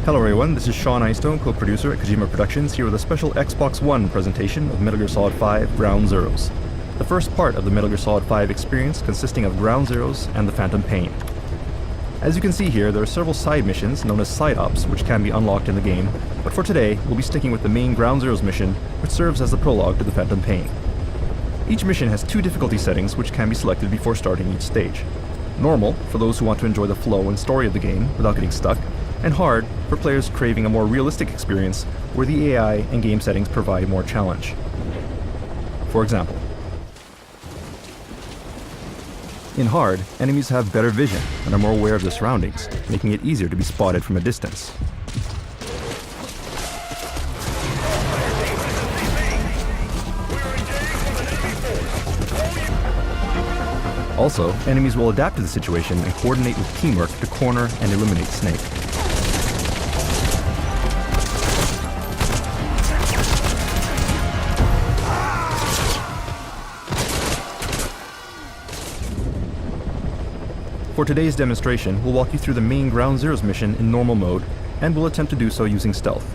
Hello everyone, this is Sean Einstone, co-producer at Kojima Productions, here with a special Xbox One presentation of Metal Gear Solid 5 Ground Zeroes. The first part of the Metal Gear Solid 5 experience consisting of Ground Zeroes and the Phantom Pain. As you can see here, there are several side missions known as side ops which can be unlocked in the game, but for today, we'll be sticking with the main Ground Zeroes mission, which serves as the prologue to the Phantom Pain. Each mission has two difficulty settings which can be selected before starting each stage. Normal, for those who want to enjoy the flow and story of the game without getting stuck, and hard for players craving a more realistic experience where the AI and game settings provide more challenge. For example, in hard, enemies have better vision and are more aware of their surroundings, making it easier to be spotted from a distance. Also, enemies will adapt to the situation and coordinate with teamwork to corner and eliminate Snake. For today's demonstration, we'll walk you through the main Ground Zeroes mission in normal mode, and we'll attempt to do so using stealth.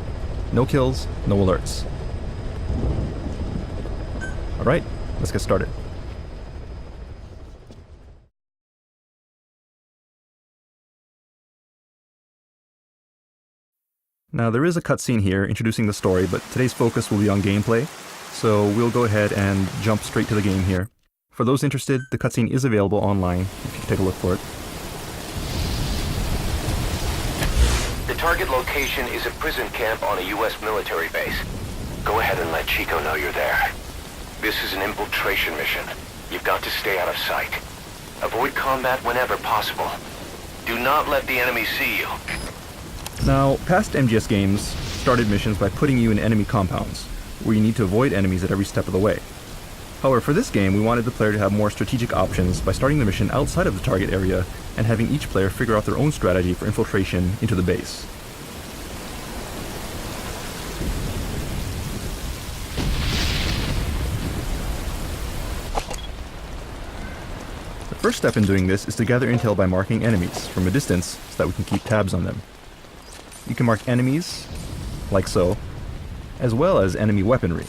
No kills, no alerts. Alright, let's get started. Now there is a cutscene here introducing the story, but today's focus will be on gameplay, so we'll go ahead and jump straight to the game here. For those interested, the cutscene is available online, if you can take a look for it. The target location is a prison camp on a U.S. military base. Go ahead and let Chico know you're there. This is an infiltration mission. You've got to stay out of sight. Avoid combat whenever possible. Do not let the enemy see you. Now, past MGS games started missions by putting you in enemy compounds, where you need to avoid enemies at every step of the way. However, for this game, we wanted the player to have more strategic options by starting the mission outside of the target area and having each player figure out their own strategy for infiltration into the base. The first step in doing this is to gather intel by marking enemies from a distance so that we can keep tabs on them. You can mark enemies, like so, as well as enemy weaponry.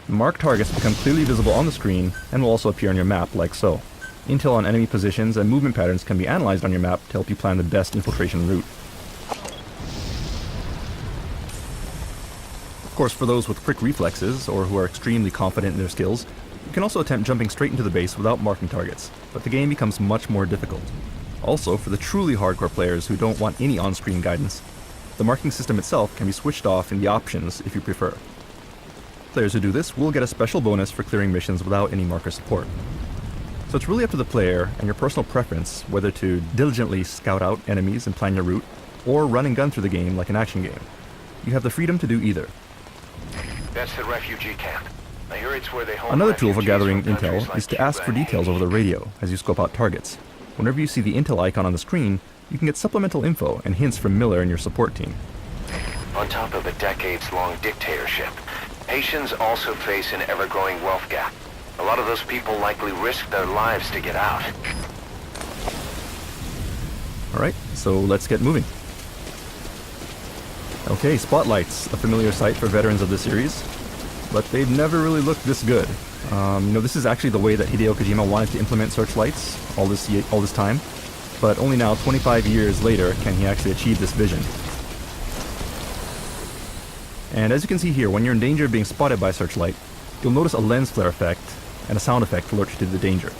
Marked targets become clearly visible on the screen and will also appear on your map, like so. Intel on enemy positions and movement patterns can be analyzed on your map to help you plan the best infiltration route. Of course, for those with quick reflexes, or who are extremely confident in their skills, you can also attempt jumping straight into the base without marking targets, but the game becomes much more difficult. Also, for the truly hardcore players who don't want any on-screen guidance, the marking system itself can be switched off in the options if you prefer. Players who do this will get a special bonus for clearing missions without any marker support. So it's really up to the player and your personal preference whether to diligently scout out enemies and plan your route, or run and gun through the game like an action game. You have the freedom to do either. That's the refugee camp. I hear it's where they hold Another tool for refugees gathering from countries intel like is to ask for Cuba and details over the radio as you scope out targets. Whenever you see the intel icon on the screen, you can get supplemental info and hints from Miller and your support team. On top of a decades-long dictatorship, Haitians also face an ever-growing wealth gap. A lot of those people likely risk their lives to get out. Alright, so let's get moving. Okay, spotlights, a familiar sight for veterans of the series, but they've never really looked this good. This is actually the way that Hideo Kojima wanted to implement searchlights all this time, but only now, 25 years later, can he actually achieve this vision. And as you can see here, when you're in danger of being spotted by a searchlight, you'll notice a lens flare effect and a sound effect to alert you to the danger.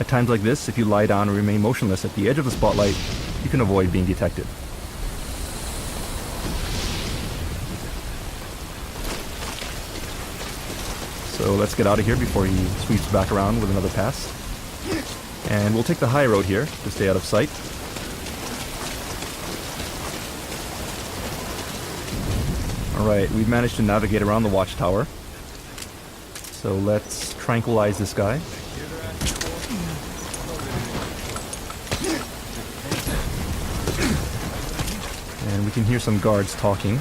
At times like this, if you lie down and remain motionless at the edge of the spotlight, you can avoid being detected. So let's get out of here before he sweeps back around with another pass. And we'll take the high road here to stay out of sight. Alright, we've managed to navigate around the watchtower. So let's tranquilize this guy. And we can hear some guards talking.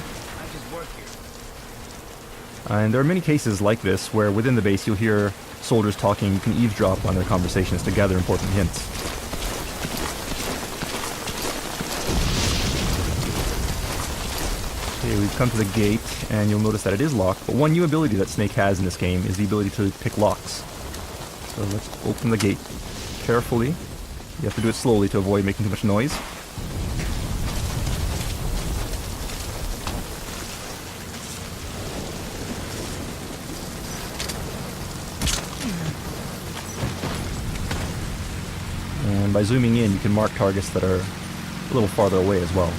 And there are many cases like this where within the base you'll hear soldiers talking. You can eavesdrop on their conversations to gather important hints. Okay, we've come to the gate, and you'll notice that it is locked, but one new ability that Snake has in this game is the ability to pick locks. So let's open the gate carefully. You have to do it slowly to avoid making too much noise. And by zooming in, you can mark targets that are a little farther away as well.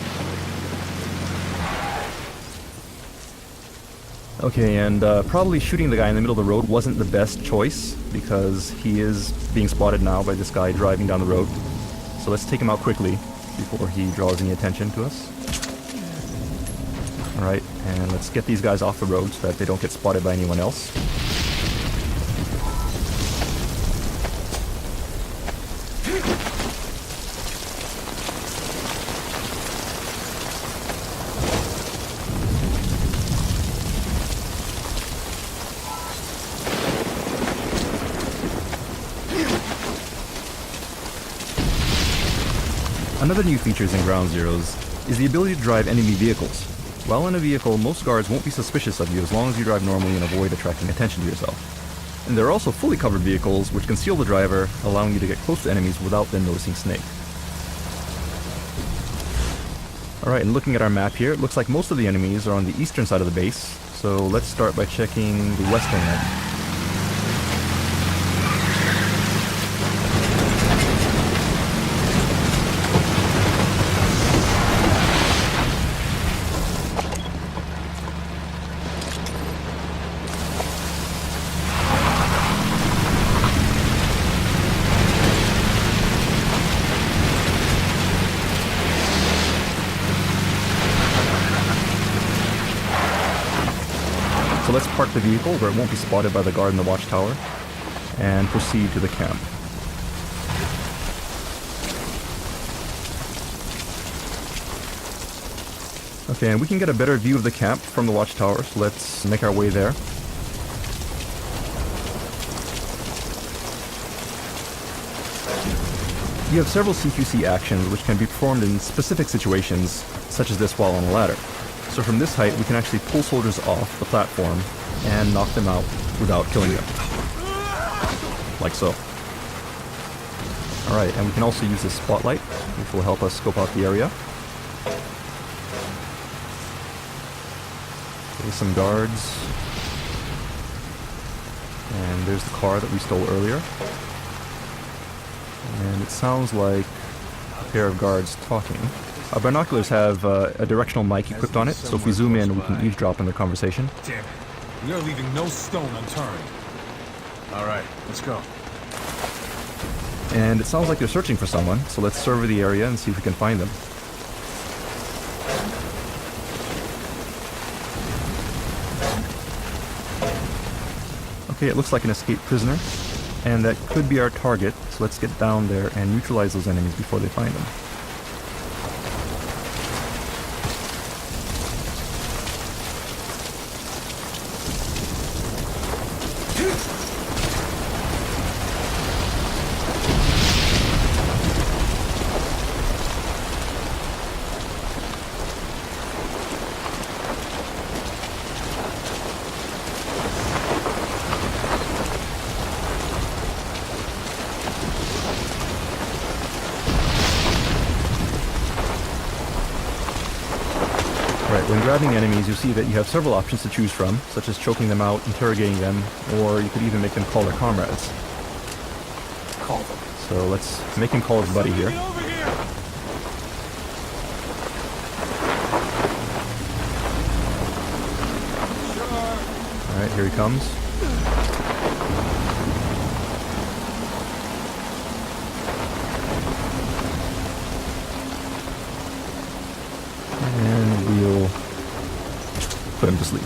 Okay, and probably shooting the guy in the middle of the road wasn't the best choice, because he is being spotted now by this guy driving down the road. So let's take him out quickly before he draws any attention to us. Alright, and let's get these guys off the road so that they don't get spotted by anyone else. Another new feature in Ground Zeroes is the ability to drive enemy vehicles. While in a vehicle, most guards won't be suspicious of you as long as you drive normally and avoid attracting attention to yourself. And there are also fully covered vehicles which conceal the driver, allowing you to get close to enemies without them noticing Snake. Alright, and looking at our map here, it looks like most of the enemies are on the eastern side of the base, so let's start by checking the western end. So let's park the vehicle where it won't be spotted by the guard in the watchtower, and proceed to the camp. Okay, and we can get a better view of the camp from the watchtower, so let's make our way there. You have several CQC actions which can be performed in specific situations, such as this while on a ladder. So from this height, we can actually pull soldiers off the platform and knock them out without killing them. Like so. Alright, and we can also use this spotlight, which will help us scope out the area. There's some guards. And there's the car that we stole earlier. And it sounds like a pair of guards talking. Our binoculars have a directional mic equipped on it, so if we zoom in, we can eavesdrop in their conversation. Damn it. We are leaving no stone unturned. Alright, let's go. And it sounds like they're searching for someone, so let's survey the area and see if we can find them. Okay, it looks like an escaped prisoner, and that could be our target, so let's get down there and neutralize those enemies before they find them. When grabbing enemies, you'll see that you have several options to choose from, such as choking them out, interrogating them, or you could even make them call their comrades. Call them. So let's make him call his buddy here. Alright, here he comes. And we'll put him to sleep.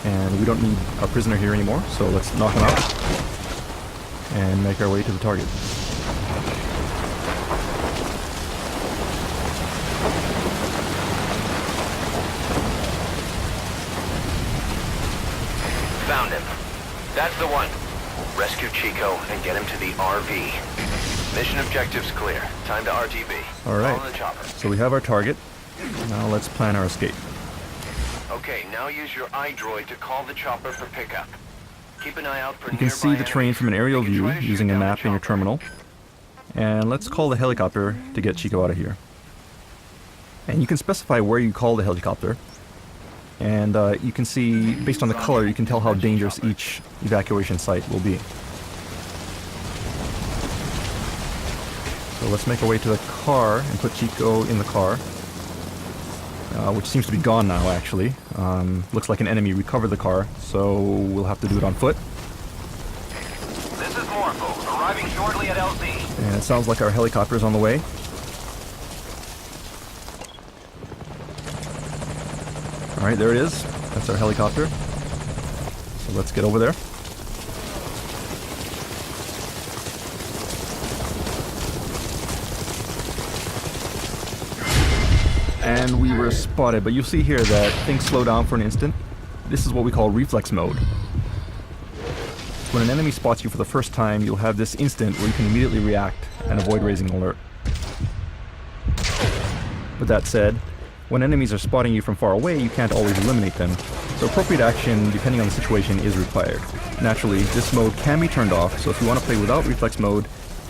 And we don't need our prisoner here anymore, so let's knock him out and make our way to the target. Found him. That's the one. Rescue Chico and get him to the RV. Mission objectives clear. Time to RTB. Alright, Follow the chopper. so we have our target, Now let's plan our escape. Okay, now use your iDroid to call the chopper for pickup. Keep an eye out for You can see the terrain from an aerial view using a map in your terminal. And let's call the helicopter to get Chico out of here. And you can specify where you call the helicopter. And you can see, based on the color, you can tell how dangerous each evacuation site will be. So let's make our way to the car and put Chico in the car. Which seems to be gone now, actually. Looks like an enemy recovered the car, so we'll have to do it on foot. This is Morpho, arriving shortly at LZ. And it sounds like our helicopter is on the way. Alright, there it is. That's our helicopter. So let's get over there. And we were spotted, but you'll see here that things slow down for an instant. This is what we call reflex mode. When an enemy spots you for the first time, you'll have this instant where you can immediately react and avoid raising an alert. With that said, when enemies are spotting you from far away, you can't always eliminate them, so appropriate action, depending on the situation, is required. Naturally, this mode can be turned off, so if you want to play without reflex mode,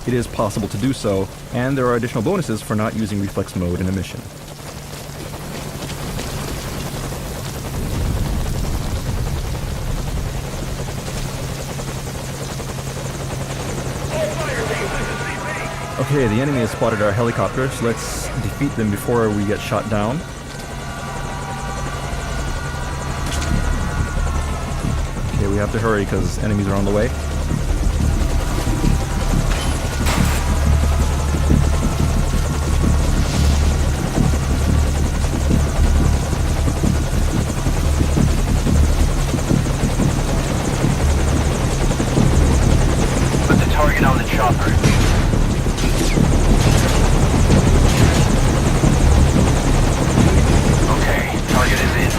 it is possible to do so, and there are additional bonuses for not using reflex mode in a mission. Okay, the enemy has spotted our helicopter, so let's defeat them before we get shot down. Okay, we have to hurry because enemies are on the way. Put the target on the chopper. Target is in.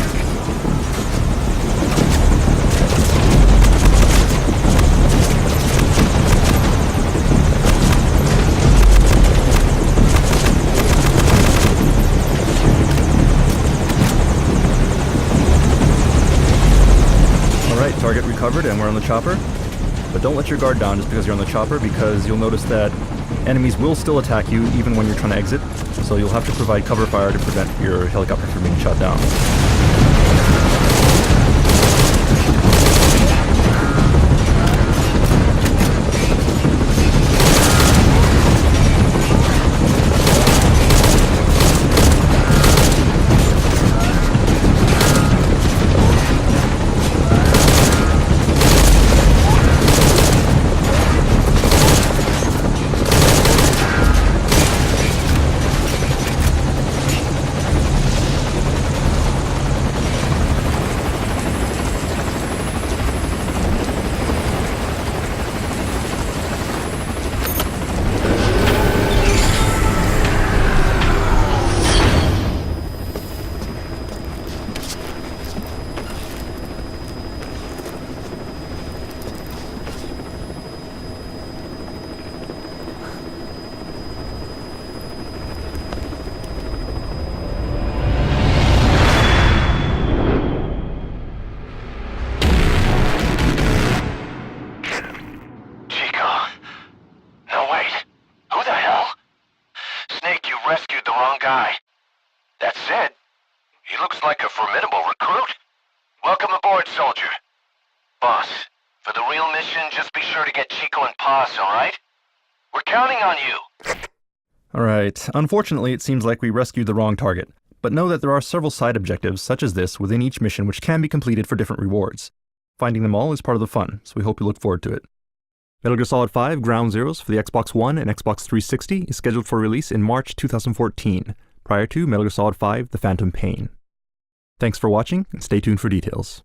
Alright, target recovered and we're on the chopper. But don't let your guard down just because you're on the chopper, because you'll notice that enemies will still attack you even when you're trying to exit. So you'll have to provide cover fire to prevent your helicopter from being shot down. That said, he looks like a formidable recruit. Welcome aboard, soldier. Boss, for the real mission, just be sure to get Chico and Paz, alright? We're counting on you. Alright, unfortunately it seems like we rescued the wrong target, but know that there are several side objectives such as this within each mission which can be completed for different rewards. Finding them all is part of the fun, so we hope you look forward to it. Metal Gear Solid 5 Ground Zeroes for the Xbox One and Xbox 360 is scheduled for release in March 2014, prior to Metal Gear Solid 5 The Phantom Pain. Thanks for watching, and stay tuned for details.